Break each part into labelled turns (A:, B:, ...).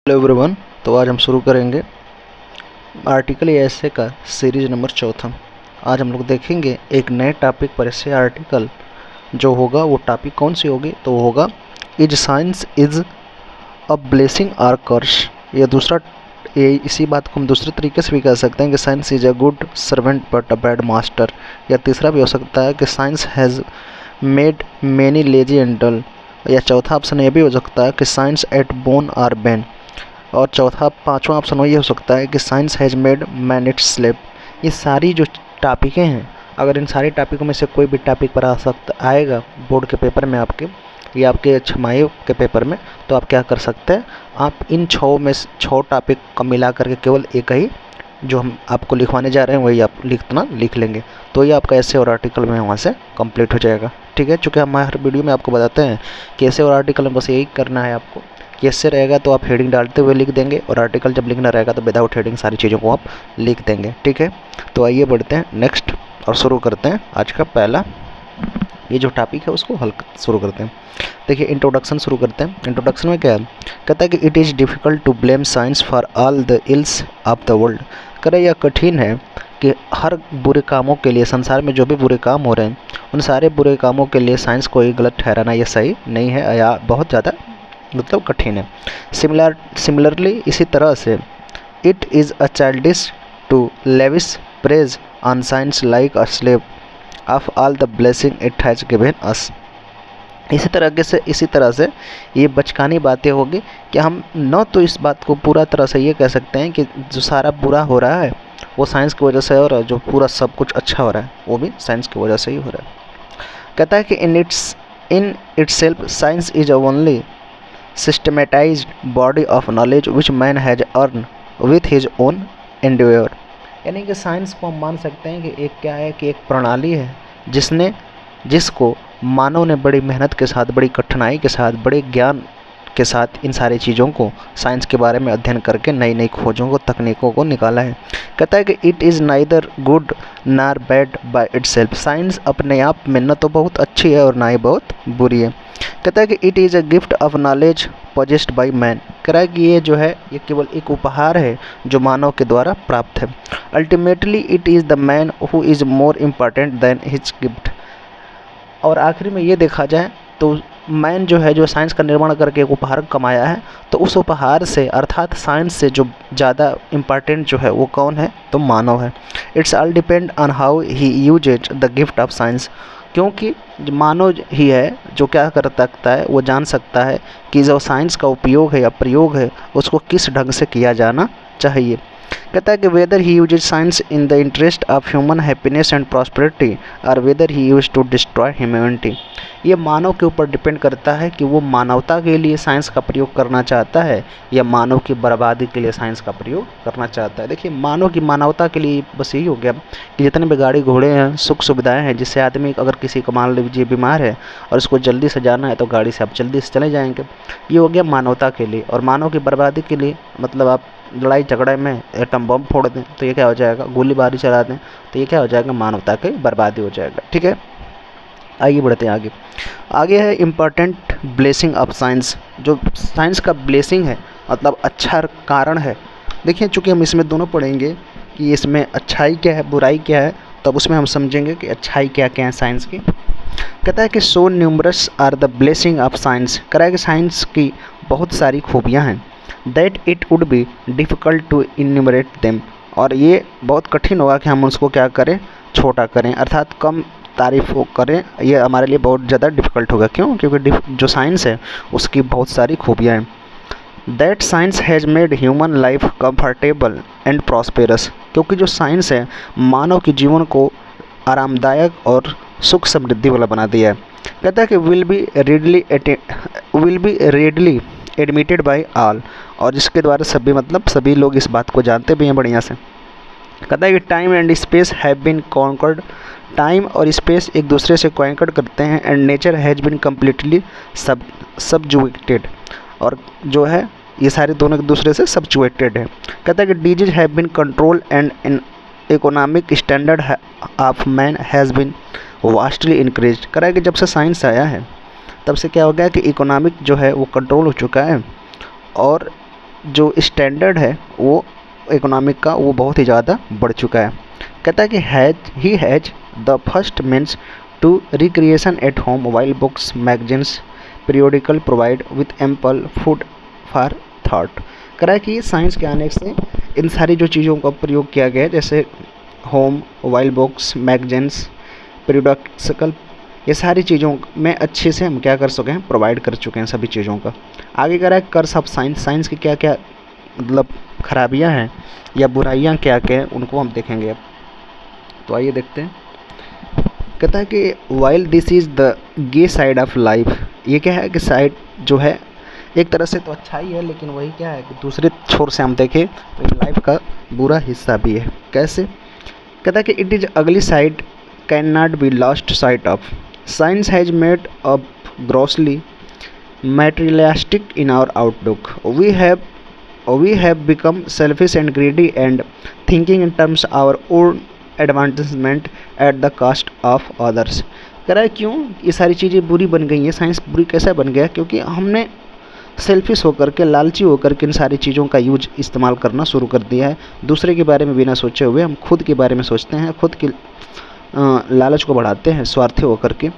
A: Hello everyone. तो आज हम शुरू करेंगे आर्टिकल या एसे का सीरीज नंबर 4। आज हम लोग देखेंगे एक नए टॉपिक पर एसे आर्टिकल जो होगा। वो टॉपिक कौन सी होगी? तो वो होगा is science is a blessing or curse. या दूसरा, ये इसी बात को हम दूसरे तरीके से भी कह सकते हैं कि science is a good servant but a bad master. या तीसरा भी हो सकता है कि science has made many lazy and dull. या चौथा ऑप्शन ये भी हो सकता है कि science at boon or bane. और पांचवा ऑप्शन ये हो सकता है कि science has made man its slave. ये सारी जो टॉपिकें हैं, अगर इन सारी टॉपिकों में से कोई भी टॉपिक पर आएगा बोर्ड के पेपर में आपके या आपके छमाही के पेपर में, तो आप क्या कर सकते हैं, आप इन 6 टॉपिक को मिला करके केवल एक ही जो हम आपको लिखवाने जा रहे हैं वही आप लिख लेंगे। तो ये आपका ऐसे और आर्टिकल में वहाँ से कंप्लीट हो जाएगा। ठीक है, चूँकि हम हर वीडियो में आपको बताते हैं कि ऐसे और आर्टिकल में बस यही करना है आपको कि ऐसे रहेगा तो आप हेडिंग डालते हुए लिख देंगे, और आर्टिकल जब लिखना रहेगा तो विदाउट हेडिंग सारी चीज़ों को आप लिख देंगे। ठीक है, तो आइए बढ़ते हैं नेक्स्ट और शुरू करते हैं आज का पहला ये जो टॉपिक है उसको हल शुरू करते हैं। देखिए, इंट्रोडक्शन शुरू करते हैं। इंट्रोडक्शन में क्या है? कहता है कि it is difficult to blame science for all the ills of the world. कह रहे यह कठिन है कि हर बुरे कामों के लिए, संसार में जो भी बुरे काम हो रहे हैं उन सारे बुरे कामों के लिए साइंस को ही गलत ठहराना ये सही नहीं है या बहुत ज़्यादा मतलब कठिन है। सिमिलरली इसी तरह से it is a childish to lavish praise on science like a slave of all the blessing it has given us. इसी तरह से ये बचकानी बातें होगी कि हम न तो इस बात को पूरा तरह से ये कह सकते हैं कि जो सारा बुरा हो रहा है वो साइंस की वजह से, और जो पूरा सब कुछ अच्छा हो रहा है वो भी साइंस की वजह से ही हो रहा है। कहता है कि in itself science is only systematised body of knowledge which man has earn with his own Endeavour. यानी कि साइंस को हम मान सकते हैं कि एक क्या है कि एक प्रणाली है जिसको मानव ने बड़ी मेहनत के साथ, बड़ी कठिनाई के साथ, बड़े ज्ञान के साथ इन सारी चीज़ों को साइंस के बारे में अध्ययन करके नई नई खोजों को, तकनीकों को निकाला है। कहता है कि इट इज़ नाइदर गुड नार बैड बाय इटसेल्फ। साइंस अपने आप में न तो बहुत अच्छी है और ना ही बहुत बुरी है। कहता है कि it is a gift of knowledge possessed by man. कह रहा है कि ये जो है ये केवल एक उपहार है जो मानव के द्वारा प्राप्त है। Ultimately it is the man who is more important than his gift. और आखिरी में ये देखा जाए तो मैन जो है, जो साइंस का निर्माण करके एक उपहार कमाया है, तो उस उपहार से अर्थात साइंस से जो ज़्यादा इम्पॉर्टेंट जो है वो कौन है? तो मानव है। It's all depend on how he uses the gift of science. क्योंकि मानव ही है जो क्या कर सकता है, वो जान सकता है कि जो साइंस का उपयोग है या प्रयोग है उसको किस ढंग से किया जाना चाहिए। कहता है कि whether he uses science in the interest of human happiness and prosperity और whether he use to destroy humanity. ये मानव के ऊपर डिपेंड करता है कि वो मानवता के लिए साइंस का प्रयोग करना चाहता है या मानव की बर्बादी के लिए साइंस का प्रयोग करना चाहता है। देखिए, मानव की मानवता के लिए बस यही हो गया कि जितने भी गाड़ी घोड़े हैं, सुख सुविधाएं हैं, जिससे आदमी अगर किसी को मान लीजिए बीमार है और उसको जल्दी से जाना है तो गाड़ी से आप जल्दी से चले जाएंगे। ये हो गया मानवता के लिए। और मानव की बर्बादी के लिए मतलब आप लड़ाई झगड़े में एटम बम फोड़ दें तो ये क्या हो जाएगा, गोलीबारी चला दें तो ये क्या हो जाएगा, मानवता की बर्बादी हो जाएगा। ठीक है, आइए बढ़ते हैं आगे है इम्पॉर्टेंट ब्लेसिंग ऑफ साइंस। जो साइंस का ब्लेसिंग है मतलब अच्छा कारण है। देखिए, चूँकि हम इसमें दोनों पढ़ेंगे कि इसमें अच्छाई क्या है, बुराई क्या है, तब उसमें हम समझेंगे कि अच्छाई क्या क्या है साइंस की। कहता है कि so numerous are the blessing of science. कह रहा है कि साइंस की बहुत सारी खूबियाँ हैं that it would be difficult to enumerate them. और ये बहुत कठिन होगा कि हम उसको क्या करें, छोटा करें, अर्थात कम तारीफ करें। ये हमारे लिए बहुत ज़्यादा डिफ़िकल्ट होगा। क्यों? क्योंकि जो साइंस है उसकी बहुत सारी खूबियाँ हैं। That science has made human life comfortable and prosperous. क्योंकि जो साइंस है मानव के जीवन को आरामदायक और सुख समृद्धि वाला बना दिया है। कहता है कि will be readily admitted by all. और जिसके द्वारा सभी लोग इस बात को जानते भी हैं बढ़िया से। कहता है कि time and space have been conquered. Time और स्पेस एक दूसरे से कॉन्कर्ड करते हैं। And nature has been completely subjugated. और जो है ये सारे दोनों एक दूसरे से सबजुएटेड है। कहता है कि disease have been control and in economic standard of man has been vastly increase. कह रहा है कि जब से साइंस आया है तब से क्या हो गया कि इकोनॉमिक जो है वो कंट्रोल हो चुका है और जो स्टैंडर्ड है वो इकोनॉमिक का वो बहुत ही ज़्यादा बढ़ चुका है। कहता है कि he has the first means to recreation at home while books magazines periodical provide with ample food for thought. कह रहा है कि साइंस के आने से इन सारी जो चीज़ों का प्रयोग किया गया है, जैसे home while books magazines periodical, ये सारी चीज़ों में अच्छे से हम क्या कर सके हैं, प्रोवाइड कर चुके हैं सभी चीज़ों का। आगे कह रहा है कर्स ऑफ साइंस, साइंस की क्या क्या मतलब खराबियां हैं या बुराइयां क्या क्या हैं उनको हम देखेंगे अब। तो आइए देखते हैं। कहता है कि while this is the gay side of life, ये क्या है कि साइड जो है एक तरह से तो अच्छा ही है, लेकिन वही क्या है कि दूसरे छोर से हम देखें तो ये लाइफ का बुरा हिस्सा भी है। कैसे? कहता है कि इट इज़ अगली side can not be lost site of, science has made up grossly materialistic in our outlook. We have become selfish and greedy and thinking in terms of our own advancement at the cost of others. कह रहा है क्यों ये सारी चीज़ें बुरी बन गई हैं, साइंस बुरी कैसे बन गया? क्योंकि हमने सेल्फिश होकर के, लालची होकर के इन सारी चीज़ों का यूज इस्तेमाल करना शुरू कर दिया है। दूसरे के बारे में बिना सोचे हुए हम खुद के बारे में सोचते हैं, खुद की लालच को बढ़ाते हैं स्वार्थी होकर के।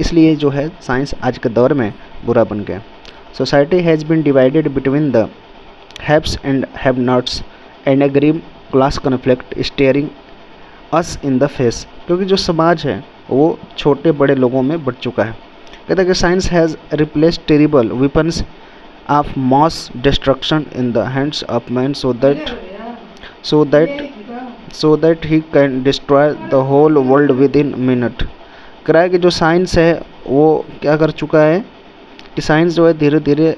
A: इसलिए जो है साइंस आज के दौर में बुरा बन गया। Society has been divided between the haves and have nots and a grim class conflict staring us in the face, क्योंकि जो समाज है वो छोटे बड़े लोगों में बढ़ चुका है। कहता है कि science has replaced terrible weapons of mass destruction in the hands of man so that he can destroy the whole world within minute। कह रहा है कि जो साइंस है वो क्या कर चुका है कि साइंस जो है धीरे धीरे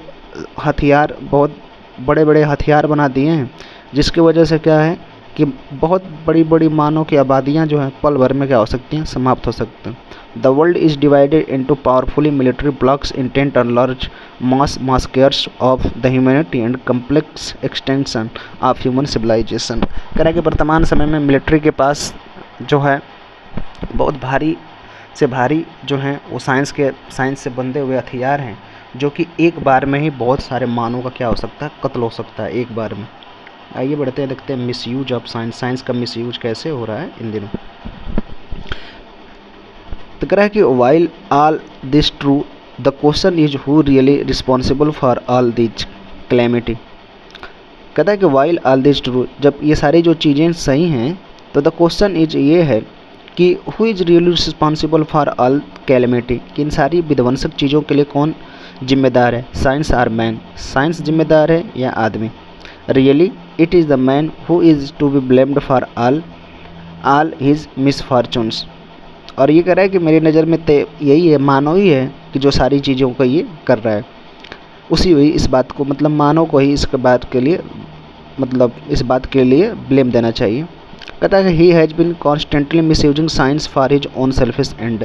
A: हथियार, बहुत बड़े बड़े हथियार बना दिए हैं, जिसकी वजह से क्या है कि बहुत बड़ी बड़ी मानव की आबादियाँ जो हैं पल भर में क्या हो सकती हैं, समाप्त हो सकती हैं। The world is divided into powerfully military blocks intent on large mass massacres of the humanity and complex extension of human civilisation. कह रहा है कि वर्तमान समय में मिलिट्री के पास जो है बहुत भारी से भारी जो हैं वो साइंस से बंधे हुए हथियार हैं, जो कि एक बार में ही बहुत सारे मानव का क्या हो सकता है, कत्ल हो सकता है एक बार में। आइए बढ़ते हैं, देखते हैं मिसयूज ऑफ साइंस, साइंस का मिसयूज कैसे हो रहा है इन दिनों। तो कह रहा है कि while all this true the question is who really responsible for all this calamity. कहता है कि वाइल ऑल दिस ट्रू, जब ये सारी जो चीज़ें सही हैं तो द क्वेश्चन इज ये है कि who is really responsible for all calamity, कि इन सारी विध्वंसक चीज़ों के लिए कौन जिम्मेदार है, साइंस आर मैन, साइंस जिम्मेदार है या आदमी। Really it is the man who is to be blamed for all his misfortunes. और ये कह रहा है कि मेरी नज़र में यही है, मानव ही है कि जो सारी चीज़ों को ये कर रहा है, उसी हुई इस बात को, मतलब मानव को ही इसके बात के लिए, मतलब इस बात के लिए ब्लेम देना चाहिए। कहता है कि he has been constantly misusing science for his own selfish and,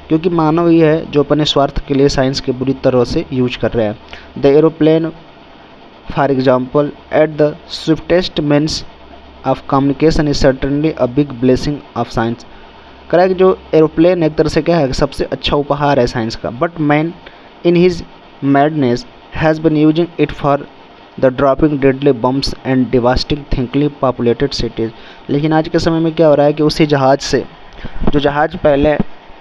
A: क्योंकि मानव ही है जो अपने स्वार्थ के लिए साइंस के बुरी तरह से यूज कर रहा है। The aeroplane for example at the swiftest means of communication is certainly a big blessing of science. कह रहा है कि जो एरोप्लेन एक तरह से क्या है, सबसे अच्छा उपहार है साइंस का, but man in his madness has been using it for the dropping deadly bombs and devastating thickly populated cities. लेकिन आज के समय में क्या हो रहा है कि उसी जहाज़ से, जो जहाज़ पहले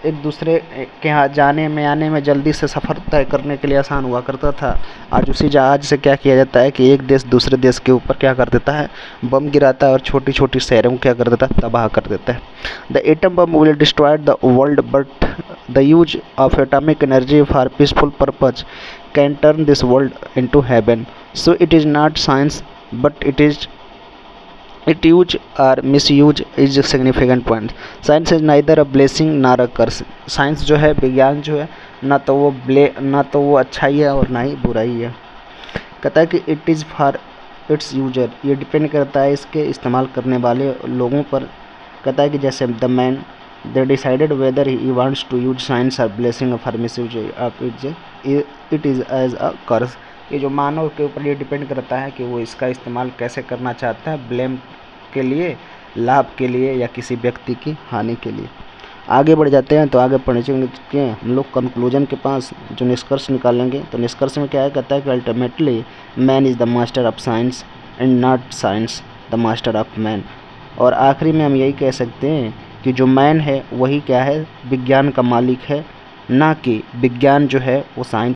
A: एक दूसरे के यहाँ जाने में आने में जल्दी से सफ़र तय करने के लिए आसान हुआ करता था, आज उसी जहाज़ से क्या किया जाता है कि एक देश दूसरे देश के ऊपर क्या कर देता है, बम गिराता है और छोटी छोटी शहरों को क्या कर देता है, तबाह कर देता है। The atom bomb will destroy the world but the use of atomic energy for peaceful purpose can turn this world into heaven. So it is not science but it use और misuse is significant point. Science is neither a blessing nor a curse. Science जो है, विज्ञान जो है, ना तो वो अच्छाई है और ना ही बुराई है। कहता है कि it is for its user, ये डिपेंड करता है इसके इस्तेमाल करने वाले लोगों पर। कहता है कि जैसे the man they decided whether he wants to use science और blessing for misuse of it is as a curse. ये जो मानव के ऊपर ये डिपेंड करता है कि वो इसका इस्तेमाल कैसे करना चाहता है, ब्लेम के लिए, लाभ के लिए या किसी व्यक्ति की हानि के लिए। आगे बढ़ जाते हैं तो आगे पढ़ने के हम लोग कंक्लूजन के पास जो निष्कर्ष निकालेंगे, तो निष्कर्ष में क्या है, कहता है कि ultimately man is the master of science and not science the master of man. और आखिरी में हम यही कह सकते हैं कि जो मैन है वही क्या है, विज्ञान का मालिक है, ना कि विज्ञान जो है वो साइंस